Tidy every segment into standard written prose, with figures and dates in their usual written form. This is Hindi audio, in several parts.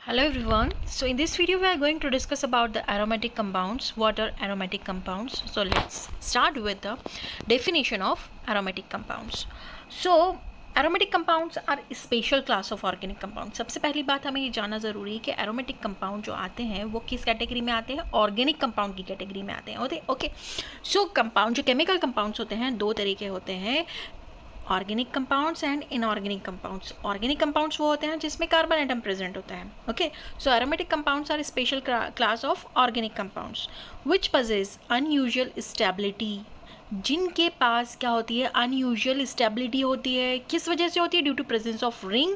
Hello everyone. So in this video we are going to discuss about the aromatic compounds. What are aromatic compounds? So let's start with the definition of aromatic compounds. So aromatic compounds are a special class of organic compounds. सबसे पहली बात हमें ये जानना ज़रूरी है कि aromatic compound जो आते हैं वो किस कैटेगरी में आते हैं? ऑर्गेनिक कंपाउंड की कैटेगरी में आते हैं. ओके. सो कंपाउंड जो केमिकल कंपाउंड्स होते हैं दो तरीके होते हैं, organic compounds and inorganic compounds. Organic compounds वो होते हैं जिसमें कार्बन एटम प्रेजेंट होता है. Okay. So aromatic compounds are special class of organic compounds which possess unusual stability. जिनके पास क्या होती है? अनयूजुअल स्टेबिलिटी होती है. किस वजह से होती है? Due to presence of ring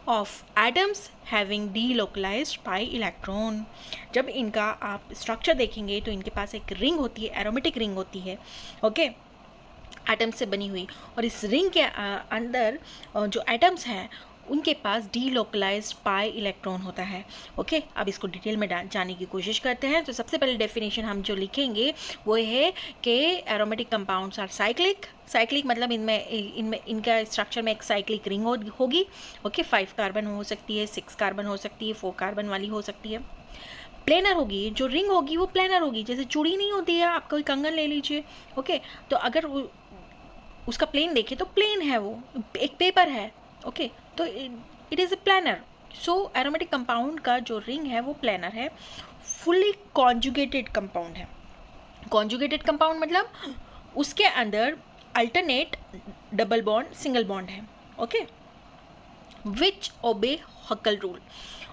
of atoms having delocalized pi electron. जब इनका आप स्ट्रक्चर देखेंगे तो इनके पास एक रिंग होती है, एरोमेटिक रिंग होती है. ओके. एटम्स से बनी हुई, और इस रिंग के अंदर जो एटम्स हैं उनके पास डीलोकलाइज्ड पाई इलेक्ट्रॉन होता है. ओके. अब इसको डिटेल में जाने की कोशिश करते हैं. तो सबसे पहले डेफिनेशन हम जो लिखेंगे वो है कि aromatic compounds are cyclic. Cyclic मतलब इनमें इनका स्ट्रक्चर में एक साइक्लिक रिंग होगी. ओके. 5 कार्बन हो सकती है, 6 कार्बन हो सकती है, 4 कार्बन वाली हो सकती है. प्लेनर होगी. जो रिंग होगी वो प्लेनर होगी. जैसे चूड़ी नहीं होती है, आप कोई कंगन ले लीजिए. ओके. तो अगर उसका प्लेन देखें तो प्लेन है, वो एक पेपर है. ओके. तो it is a planar. So aromatic compound का जो रिंग है वो प्लानर है. फुली कॉन्जुगेटेड कंपाउंड है. कॉन्जुगेटेड कंपाउंड मतलब उसके अंदर alternate double bond single bond है. Okay. Which obey Huckel rule.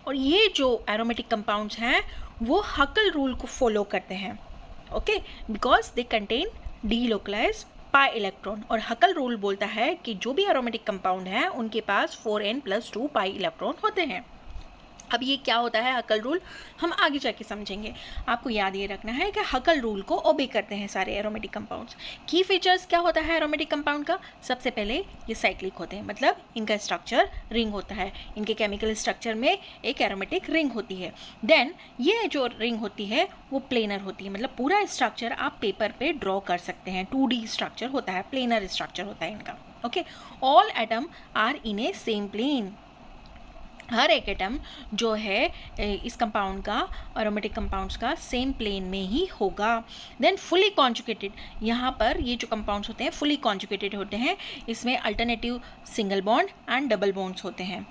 और ये जो एरोमेटिक कंपाउंड्स हैं वो हकल रूल को फॉलो करते हैं. Okay. Because they contain delocalised pi electron. और हकल रूल बोलता है कि जो भी एरोमेटिक कंपाउंड है उनके पास 4n+2 पाई इलेक्ट्रॉन होते हैं. अब ये क्या होता है हकल रूल, हम आगे जाके समझेंगे. आपको याद ये रखना है कि हकल रूल को ओबे करते हैं सारे एरोमेटिक कंपाउंड्स. की फीचर्स क्या होता है एरोमेटिक कंपाउंड का? सबसे पहले ये साइक्लिक होते हैं, मतलब इनका स्ट्रक्चर रिंग होता है. इनके केमिकल स्ट्रक्चर में एक एरोमेटिक रिंग होती है. देन ये जो रिंग होती है वो प्लेनर होती है, मतलब पूरा स्ट्रक्चर आप पेपर पे ड्रॉ कर सकते हैं. 2D स्ट्रक्चर होता है, प्लेनर स्ट्रक्चर होता है इनका. Okay. All atom are in a same plane. हर एक एटम जो है इस कंपाउंड का, एरोमेटिक कंपाउंड्स का, सेम प्लेन में ही होगा. Then fully conjugated. यहाँ पर ये जो कंपाउंड्स होते हैं फुली कॉन्जुगेटेड होते हैं. इसमें alternative single bond and double bonds होते हैं,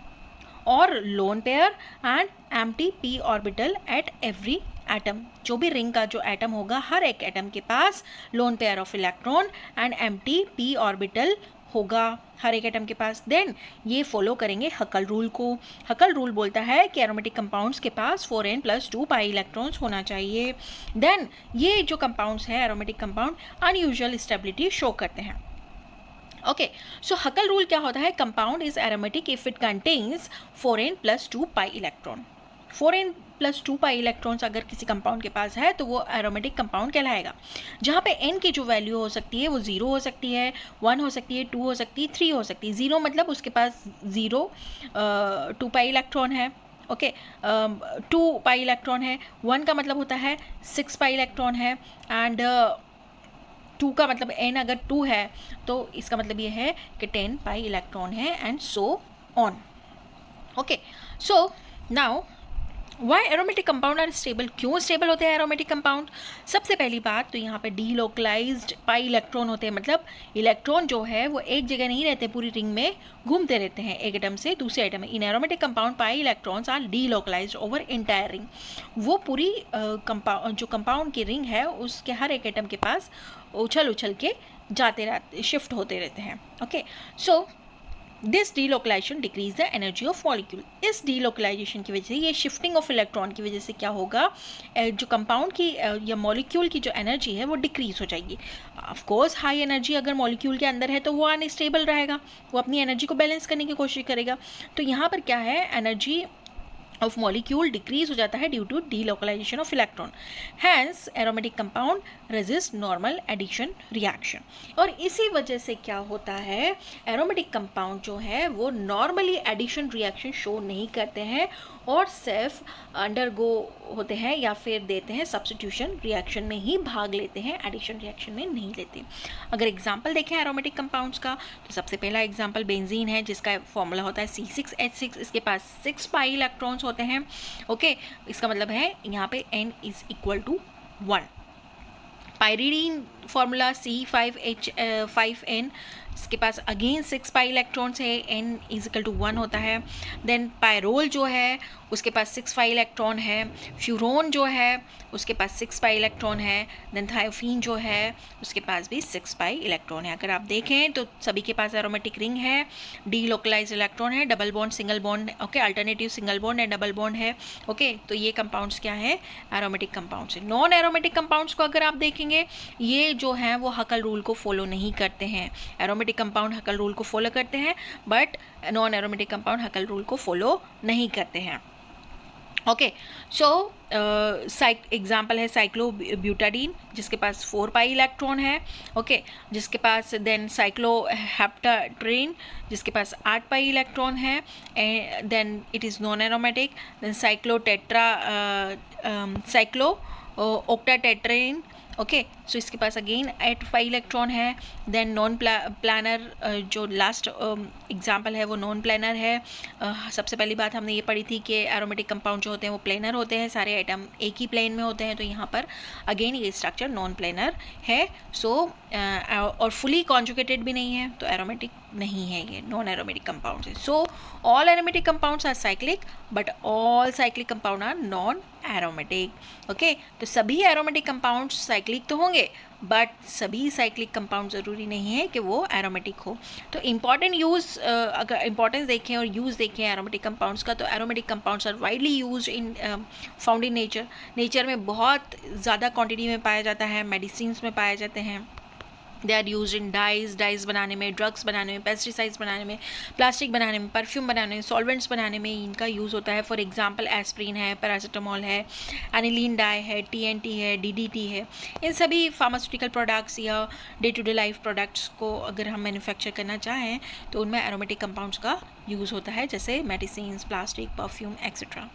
और lone pair and empty p orbital at every atom. जो भी रिंग का जो एटम होगा हर एक एटम के पास lone pair of electron and empty p orbital होगा हर एक एटम के पास. देन ये फॉलो करेंगे हकल रूल को. हकल रूल बोलता है कि एरोमेटिक कंपाउंड्स के पास 4n+2 पाई इलेक्ट्रॉन्स होना चाहिए. देन ये जो कंपाउंड्स हैं aromatic compound unusual stability show करते हैं. ओके. सो हकल रूल क्या होता है? Compound is aromatic if it contains 4n+2 pi electron. 4n+2 pi electrons अगर किसी कंपाउंड के पास है तो वो एरोमेटिक कंपाउंड कहलाएगा. जहाँ पे n की जो वैल्यू हो सकती है वो 0 हो सकती है, 1 हो सकती है, 2 हो सकती है, 3 हो सकती है. 0 मतलब उसके पास 2 पाई इलेक्ट्रॉन है. ओके. 2 पाई इलेक्ट्रॉन है. 1 का मतलब होता है 6 पाई इलेक्ट्रॉन है. एंड 2 का मतलब n अगर 2 है तो इसका मतलब ये है कि 10 पाई इलेक्ट्रॉन है, and so on. Okay. So now why aromatic compound are stable. क्यों स्टेबल होते हैं एरोमेटिक कंपाउंड? सबसे पहली बात तो यहाँ पे डीलोकलाइज्ड पाई इलेक्ट्रॉन होते हैं, मतलब इलेक्ट्रॉन जो है वो एक जगह नहीं रहते, पूरी रिंग में घूमते रहते हैं एक एटम से दूसरे एटम में. In aromatic compound pi electrons are delocalized over entire ring. वो पूरी जो कंपाउंड की रिंग है उसके हर एक एटम के पास उछल के जाते रहते, शिफ्ट होते रहते हैं. Okay. So this delocalization decrease the energy of molecule. इस डीलोकलाइजेशन की वजह से, ये शिफ्टिंग ऑफ इलेक्ट्रॉन की वजह से क्या होगा, जो कंपाउंड की या मॉलिक्यूल की जो एनर्जी है वो डिक्रीज हो जाएगी. ऑफ कोर्स हाई एनर्जी अगर मॉलिक्यूल के अंदर है तो वो अनस्टेबल रहेगा, वो अपनी एनर्जी को बैलेंस करने की कोशिश करेगा. तो यहाँ पर क्या है, एनर्जी ऑफ मॉलिक्यूल डिक्रीज हो जाता है due to delocalization of electron. Hence aromatic compound resist normal addition reaction. और इसी वजह से क्या होता है, एरोमेटिक कंपाउंड जो है वो नॉर्मली एडिशन रिएक्शन शो नहीं करते हैं और सिर्फ अंडरगो होते हैं या फिर देते हैं सब्स्टिट्यूशन रिएक्शन में ही भाग लेते हैं, एडिशन रिएक्शन में नहीं लेते. अगर एग्जांपल देखें एरोमेटिक कंपाउंड्स का तो सबसे पहला एग्जांपल बेंजीन है जिसका फॉर्मूला होता है C6H6. इसके पास 6 पाई इलेक्ट्रॉन्स होते हैं। ओके, इसका मतलब है यहाँ पे n is equal to 1। Pyridine formula C5H5N, इसके पास अगेन 6 पाई इलेक्ट्रॉन्स है, n इज इक्वल टू 1 होता है। देन पायरोल जो है उसके पास 6 पाई इलेक्ट्रॉन है। फ्यूरोन जो है उसके पास 6 पाई इलेक्ट्रॉन है। देन थायोफीन जो है उसके पास भी 6 पाई इलेक्ट्रॉन है। अगर आप देखें तो सभी के पास एरोमेटिक रिंग है, डी लोकलाइज इलेक्ट्रॉन है, double bond single bond, okay, alternative single bond and double bond है। ओके, तो ये कंपाउंड्स क्या है, एरोमेटिक कंपाउंड्स है। नॉन एरोमेटिक कंपाउंड्स को अगर आप देखेंगे, ये जो है वो हकल रूल को फॉलो नहीं करते हैं। एरोमेटिक कंपाउंड हकल रूल को फॉलो करते हैं, but non aromatic compound हकल rule को फॉलो नहीं करते हैं। ओके, सो एग्जाम्पल है साइक्लोब्यूटाडीन, जिसके पास 4 पाई इलेक्ट्रॉन है। ओके, जिसके पास देन साइक्लोहेप्टाड्रीन, जिसके पास 8 पाई इलेक्ट्रॉन है, then it is non aromatic. Then cyclooctatetraene, okay, so इसके पास अगेन 8 पाई इलेक्ट्रॉन है। देन नॉन प्लानर, जो लास्ट एग्जांपल है वो नॉन प्लानर है। सबसे पहली बात हमने ये पढ़ी थी कि एरोमेटिक कंपाउंड जो होते हैं वो प्लेनर होते हैं, सारे आइटम एक ही प्लेन में होते हैं। तो यहाँ पर अगेन ये स्ट्रक्चर नॉन प्लेनर है। सो और फुली कॉन्जुगेटेड भी नहीं है, तो एरोमेटिक नहीं है, ये नॉन एरोमेटिक कंपाउंड्स है। So all aromatic compounds are cyclic, but all cyclic compound are non aromatic. Okay, तो सभी एरोमेटिक कंपाउंड्स साइक्लिक तो होंगे, बट सभी साइक्लिक कंपाउंड ज़रूरी नहीं है कि वो एरोमेटिक हो। तो इंपॉर्टेंट यूज़, अगर इंपॉर्टेंस देखें और यूज़ देखें एरोमेटिक कंपाउंड्स का, तो aromatic compounds are widely use in found in nature में बहुत ज़्यादा क्वांटिटी में पाया जाता है, मेडिसिन्स में पाए जाते हैं। They are use in dyes बनाने में, ड्रग्स बनाने में, पेस्टिसाइड्स बनाने में, प्लास्टिक बनाने में, परफ्यूम बनाने में, सॉल्वेंट्स बनाने में इनका यूज़ होता है। फॉर एग्जांपल एस्प्रिन है, पैरासीटामोल है, एनिलीन डाई है, TNT है, DDT है। इन सभी फार्मास्यूटिकल प्रोडक्ट्स या day to day life products को अगर हम मैन्युफैक्चर करना चाहें तो उनमें एरोमेटिक कंपाउंड्स का यूज़ होता है, जैसे मेडिसिन्स, प्लास्टिक, परफ्यूम एक्सेट्रा।